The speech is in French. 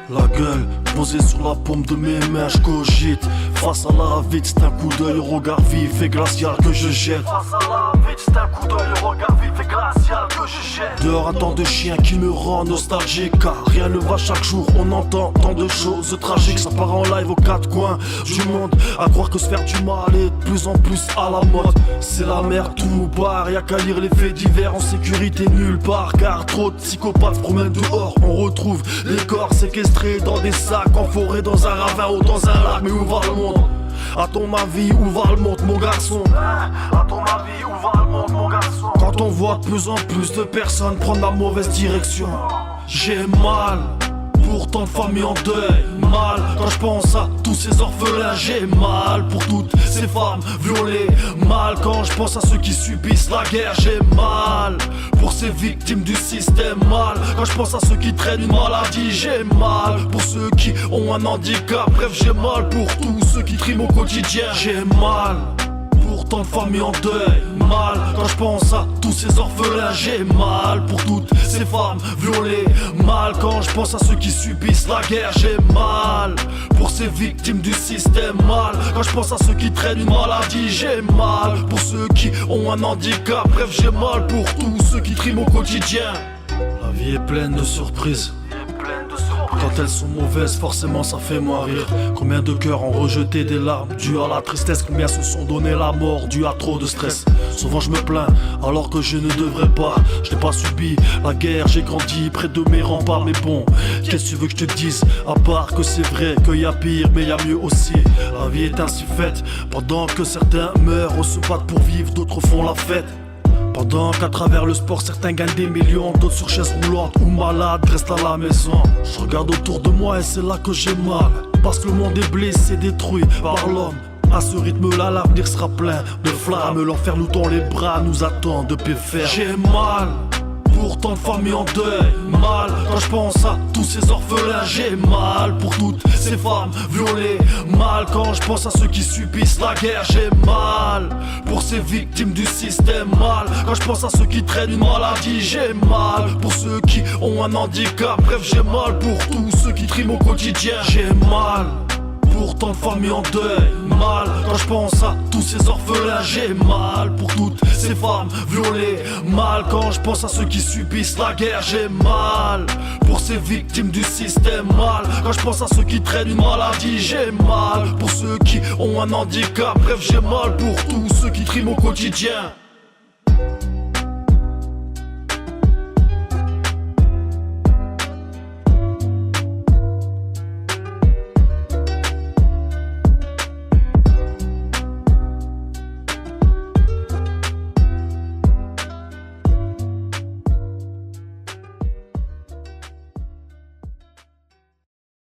La gueule posée sur la paume de mes mains, je cogite. Face à la vie, c'est un coup d'œil au regard vif et glacial que je jette. Face à la vie, c'est un coup d'œil au regard vif et glacial que je jette. Dehors un temps de chien qui me rend nostalgique, car rien ne va chaque jour. On entend tant de choses tragiques, ça part en live aux quatre coins du monde. À croire que se faire du mal est de plus en plus à la mode. C'est la merde, tout nous barre, y'a qu'à lire les faits divers. En sécurité nulle part, car trop de psychopathes se promènent dehors. On retrouve les corps séquestrés dans des sacs, en forêt, dans un ravin ou dans un lac. Mais où va le monde? À ton avis, où va le monde, mon garçon? À ton avis, où va le monde, mon garçon? Quand on voit de plus en plus de personnes prendre la mauvaise direction, j'ai mal pour tant de familles en deuil. Mal quand je pense à tous ces orphelins. J'ai mal pour toutes ces femmes violées. Mal quand je pense à ceux qui subissent la guerre. J'ai mal pour ces victimes du système. Mal quand je pense à ceux qui traînent une maladie. J'ai mal pour ceux qui ont un handicap. Bref, j'ai mal pour tous ceux qui triment au quotidien. J'ai mal pour tant de familles en deuil. Mal quand je pense à tous ces orphelins. J'ai mal pour toutes ces femmes violées. Mal quand je pense à ceux qui subissent la guerre. J'ai mal pour ces victimes du système. Mal quand je pense à ceux qui traînent une maladie. J'ai mal pour ceux qui ont un handicap. Bref, j'ai mal pour tous ceux qui triment au quotidien. La vie est pleine de surprises. Quand elles sont mauvaises, forcément ça fait moins rire. Combien de cœurs ont rejeté des larmes dues à la tristesse? Combien se sont donné la mort due à trop de stress? Souvent je me plains alors que je ne devrais pas. Je n'ai pas subi la guerre, j'ai grandi près de mes remparts. Mais bon, qu'est-ce que tu veux que je te dise? À part que c'est vrai qu'il y a pire, mais il y a mieux aussi. La vie est ainsi faite. Pendant que certains meurent ou se battent pour vivre, d'autres font la fête. Pendant qu'à travers le sport certains gagnent des millions, d'autres sur chaises roulantes ou malades restent à la maison. Je regarde autour de moi et c'est là que j'ai mal, parce que le monde est blessé, détruit par l'homme. À ce rythme-là, l'avenir sera plein de flammes. L'enfer nous tend les bras, nous attend de pied ferme. J'ai mal pour tant de familles en deuil. Mal quand je pense à tous ces orphelins. J'ai mal pour toutes ces femmes violées. Mal quand je pense à ceux qui subissent la guerre. J'ai mal pour ces victimes du système. Mal quand je pense à ceux qui traînent une maladie. J'ai mal pour ceux qui ont un handicap. Bref, j'ai mal pour tous ceux qui triment au quotidien. J'ai mal pour tant de familles en deuil. Mal quand je pense à tous ces orphelins. J'ai mal pour toutes ces femmes violées. Mal quand je pense à ceux qui subissent la guerre. J'ai mal pour ces victimes du système. Mal quand je pense à ceux qui traînent une maladie. J'ai mal pour ceux qui ont un handicap. Bref, j'ai mal pour tous ceux qui triment au quotidien.